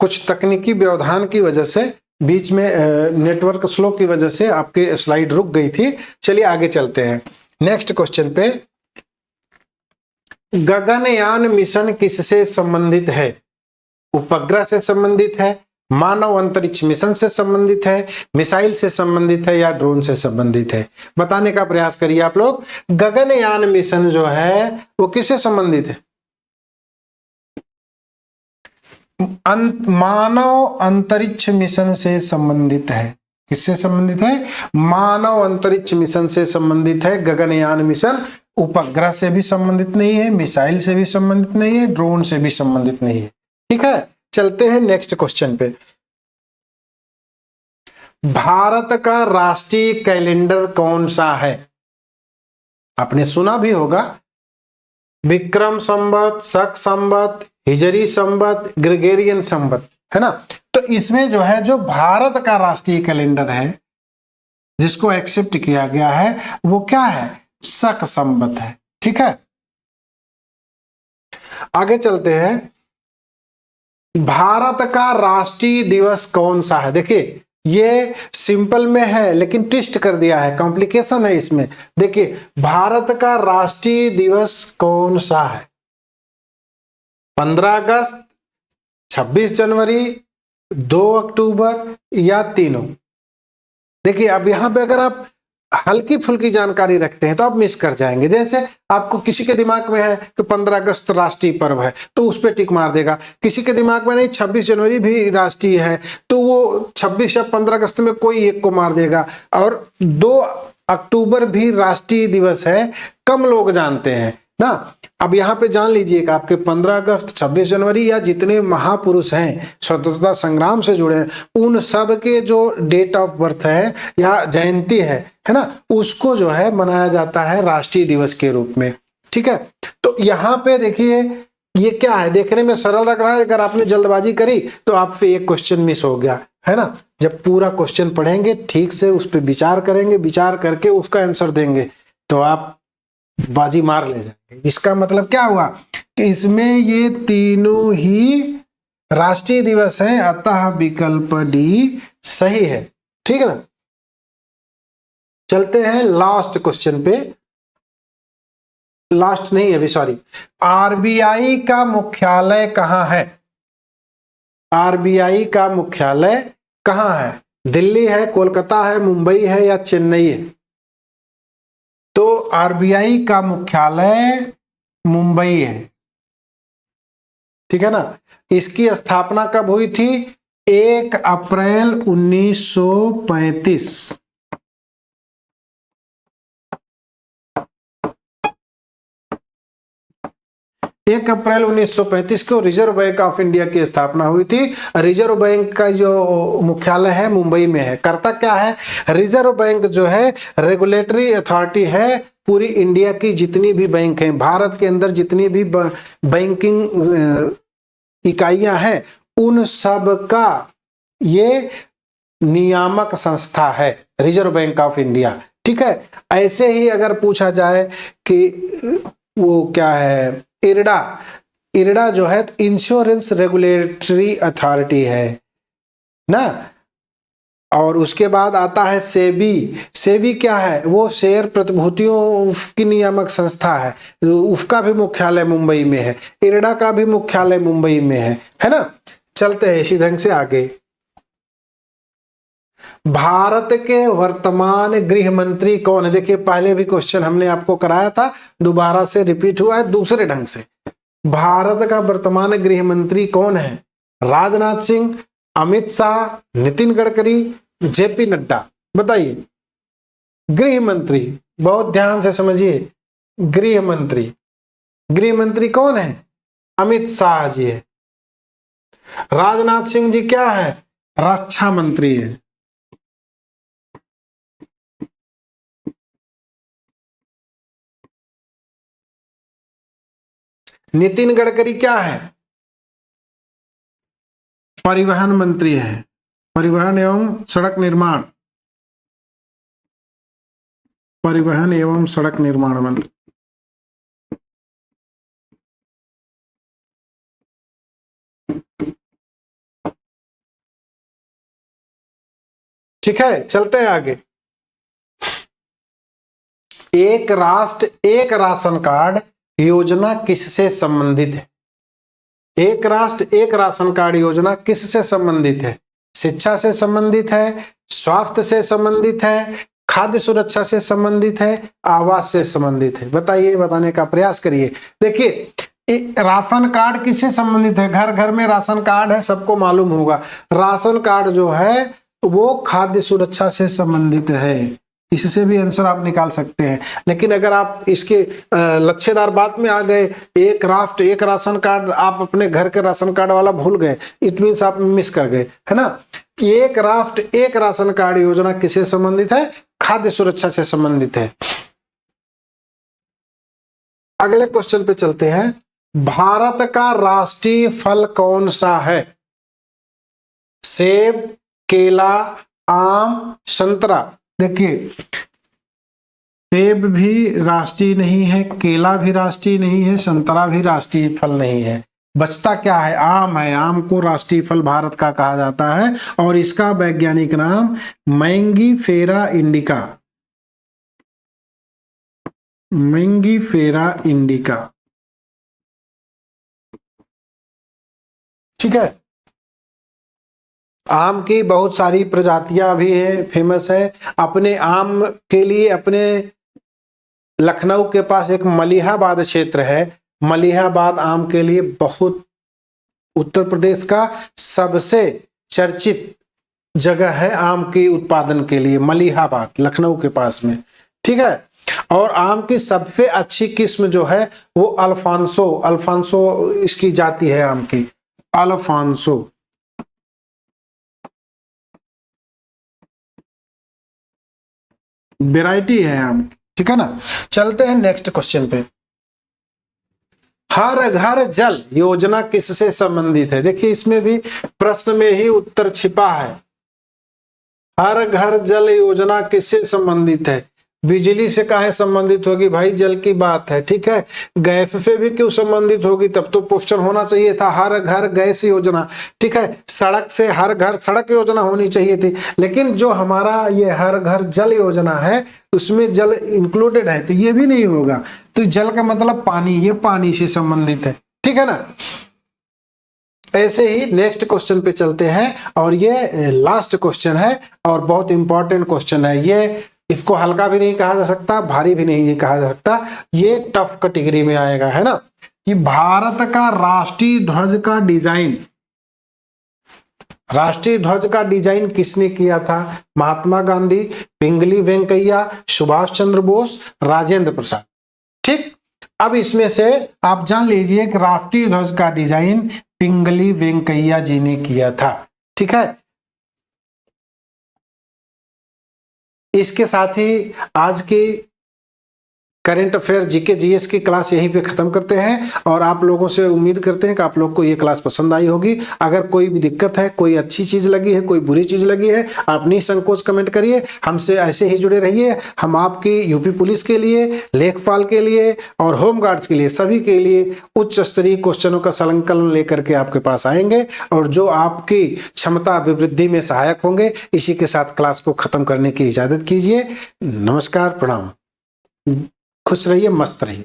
कुछ तकनीकी व्यवधान की वजह से बीच में नेटवर्क स्लो की वजह से आपकी स्लाइड रुक गई थी। चलिए आगे चलते हैं नेक्स्ट क्वेश्चन पे। गगनयान मिशन किससे संबंधित है? उपग्रह से संबंधित है, मानव अंतरिक्ष मिशन से संबंधित है, मिसाइल से संबंधित है या ड्रोन से संबंधित है? बताने का प्रयास करिए आप लोग। गगनयान मिशन जो है वो किससे संबंधित है? मानव अंतरिक्ष मिशन से संबंधित है। किससे संबंधित है? मानव अंतरिक्ष मिशन से संबंधित है गगनयान मिशन। उपग्रह से भी संबंधित नहीं है, मिसाइल से भी संबंधित नहीं है, ड्रोन से भी संबंधित नहीं है। ठीक है, चलते हैं नेक्स्ट क्वेश्चन पे। भारत का राष्ट्रीय कैलेंडर कौन सा है? आपने सुना भी होगा, विक्रम संवत, शक संवत, हिजरी संवत, ग्रेगोरियन संवत, है ना। तो इसमें जो है, जो भारत का राष्ट्रीय कैलेंडर है जिसको एक्सेप्ट किया गया है वो क्या है? शक संवत है। ठीक है, आगे चलते हैं। भारत का राष्ट्रीय दिवस कौन सा है? देखिए ये सिंपल में है लेकिन ट्विस्ट कर दिया है, कॉम्प्लिकेशन है इसमें। देखिए भारत का राष्ट्रीय दिवस कौन सा है? 15 अगस्त, 26 जनवरी, 2 अक्टूबर या तीनों? देखिए अब यहां पे अगर आप हल्की फुल्की जानकारी रखते हैं तो आप मिस कर जाएंगे। जैसे आपको किसी के दिमाग में है कि 15 अगस्त राष्ट्रीय पर्व है तो उस पर टिक मार देगा, किसी के दिमाग में नहीं 26 जनवरी भी राष्ट्रीय है तो वो 26 या 15 अगस्त में कोई एक को मार देगा, और 2 अक्टूबर भी राष्ट्रीय दिवस है, कम लोग जानते हैं ना। अब यहाँ पे जान लीजिए कि आपके 15 अगस्त, 26 जनवरी या जितने महापुरुष हैं स्वतंत्रता संग्राम से जुड़े हैं उन सब के जो डेट ऑफ बर्थ है या जयंती है ना, उसको जो है मनाया जाता है राष्ट्रीय दिवस के रूप में। ठीक है, तो यहाँ पे देखिए ये क्या है, देखने में सरल लग रहा है, अगर आपने जल्दबाजी करी तो आप पे एक क्वेश्चन मिस हो गया, है ना। जब पूरा क्वेश्चन पढ़ेंगे, ठीक से उस पर विचार करेंगे, विचार करके उसका आंसर देंगे तो आप बाजी मार ले जाएंगे। इसका मतलब क्या हुआ कि इसमें ये तीनों ही राष्ट्रीय दिवस हैं, अतः विकल्प डी सही है। ठीक है ना, चलते हैं लास्ट क्वेश्चन पे। लास्ट नहीं अभी, सॉरी। आरबीआई का मुख्यालय कहां है? आरबीआई का मुख्यालय कहां है? दिल्ली है, कोलकाता है, मुंबई है या चेन्नई है? तो आरबीआई का मुख्यालय मुंबई है। ठीक है ना। इसकी स्थापना कब हुई थी? 1 अप्रैल 1935। 1 अप्रैल 1935 को रिजर्व बैंक ऑफ इंडिया की स्थापना हुई थी। रिजर्व बैंक का जो मुख्यालय है मुंबई में है। करता क्या है? रिजर्व बैंक जो है रेगुलेटरी अथॉरिटी है पूरी इंडिया की जितनी भी बैंक हैं, भारत के अंदर जितनी भी बैंकिंग इकाइयां हैं उन सब का ये नियामक संस्था है रिजर्व बैंक ऑफ इंडिया। ठीक है, ऐसे ही अगर पूछा जाए कि वो क्या है, इरडा, इरडा जो है इंश्योरेंस रेगुलेटरी अथॉरिटी है ना। और उसके बाद आता है सेबी। सेबी क्या है? वो शेयर प्रतिभूतियों की नियामक संस्था है, उसका भी मुख्यालय मुंबई में है। इरडा का भी मुख्यालय मुंबई में है ना। चलते हैं इसी ढंग से आगे। भारत के वर्तमान गृह मंत्री कौन है? देखिए पहले भी क्वेश्चन हमने आपको कराया था, दोबारा से रिपीट हुआ है दूसरे ढंग से। भारत का वर्तमान गृह मंत्री कौन है? राजनाथ सिंह, अमित शाह, नितिन गडकरी, जेपी नड्डा? बताइए। गृह मंत्री, बहुत ध्यान से समझिए। गृह मंत्री, गृह मंत्री कौन है? अमित शाह जी है। राजनाथ सिंह जी क्या है? रक्षा मंत्री है। नितिन गडकरी क्या है? परिवहन मंत्री है, परिवहन एवं सड़क निर्माण, परिवहन एवं सड़क निर्माण मंत्री। ठीक है, चलते हैं आगे। एक राष्ट्र एक राशन कार्ड योजना किससे संबंधित है? एक राष्ट्र एक राशन कार्ड योजना किससे संबंधित है? शिक्षा से संबंधित है, स्वास्थ्य से संबंधित है, खाद्य सुरक्षा से संबंधित है, आवास से संबंधित है? बताइए, बताने का प्रयास करिए। देखिए राशन कार्ड किससे संबंधित है? घर घर में राशन कार्ड है, सबको मालूम होगा। राशन कार्ड जो है वो खाद्य सुरक्षा से संबंधित है, इससे भी आंसर आप निकाल सकते हैं। लेकिन अगर आप इसके लक्ष्यदार बात में आ गए, एक राष्ट्र एक राशन कार्ड, आप अपने घर के राशन कार्ड वाला भूल गए, इट मीन्स आप मिस कर गए, है ना। एक राष्ट्र एक राशन कार्ड योजना किससे संबंधित है? खाद्य सुरक्षा से संबंधित है। अगले क्वेश्चन पे चलते हैं। भारत का राष्ट्रीय फल कौन सा है? सेब, केला, आम, संतरा। देखिए सेब भी राष्ट्रीय नहीं है, केला भी राष्ट्रीय नहीं है, संतरा भी राष्ट्रीय फल नहीं है। बचता क्या है? आम है। आम को राष्ट्रीय फल भारत का कहा जाता है और इसका वैज्ञानिक नाम मैंगीफेरा इंडिका, मैंगीफेरा इंडिका। ठीक है। आम की बहुत सारी प्रजातियां भी है, फेमस है। अपने आम के लिए अपने लखनऊ के पास एक मलिहाबाद क्षेत्र है, मलिहाबाद आम के लिए बहुत उत्तर प्रदेश का सबसे चर्चित जगह है आम के उत्पादन के लिए, मलिहाबाद लखनऊ के पास में। ठीक है। और आम की सबसे अच्छी किस्म जो है वो अल्फांसो, अल्फांसो इसकी जाति है आम की, अल्फांसो। वैरायटी है आम। ठीक है ना। चलते हैं नेक्स्ट क्वेश्चन पे। हर घर जल योजना किससे संबंधित है? देखिए इसमें भी प्रश्न में ही उत्तर छिपा है। हर घर जल योजना किससे संबंधित है? बिजली से काहे संबंधित होगी भाई? जल की बात है। ठीक है। गैस से भी क्यों संबंधित होगी? तब तो क्वेश्चन होना चाहिए था हर घर गैस योजना। ठीक है। सड़क से हर घर सड़क योजना होनी चाहिए थी, लेकिन जो हमारा ये हर घर जल योजना है उसमें जल इंक्लूडेड है, तो ये भी नहीं होगा। तो जल का मतलब पानी, ये पानी से संबंधित है। ठीक है ना। ऐसे ही नेक्स्ट क्वेश्चन पे चलते हैं और ये लास्ट क्वेश्चन है और बहुत इंपॉर्टेंट क्वेश्चन है ये। इसको हल्का भी नहीं कहा जा सकता, भारी भी नहीं कहा जा सकता, ये टफ कैटेगरी में आएगा, है ना। कि भारत का राष्ट्रीय ध्वज का डिजाइन, राष्ट्रीय ध्वज का डिजाइन किसने किया था? महात्मा गांधी, पिंगली वेंकैया, सुभाष चंद्र बोस, राजेंद्र प्रसाद। ठीक। अब इसमें से आप जान लीजिए कि राष्ट्रीय ध्वज का डिजाइन पिंगली वेंकैया जी ने किया था। ठीक है। इसके साथ ही आज की करंट अफेयर जीके जीएस की क्लास यहीं पे खत्म करते हैं और आप लोगों से उम्मीद करते हैं कि आप लोग को ये क्लास पसंद आई होगी। अगर कोई भी दिक्कत है, कोई अच्छी चीज लगी है, कोई बुरी चीज लगी है, आप निसंकोच कमेंट करिए। हमसे ऐसे ही जुड़े रहिए। हम आपकी यूपी पुलिस के लिए, लेखपाल के लिए और होमगार्ड्स के लिए, सभी के लिए उच्च स्तरीय क्वेश्चनों का संकलन लेकर के आपके पास आएंगे और जो आपकी क्षमता अभिवृद्धि में सहायक होंगे। इसी के साथ क्लास को खत्म करने की इजाजत कीजिए। नमस्कार, प्रणाम। खुश रहिए, मस्त रहिए।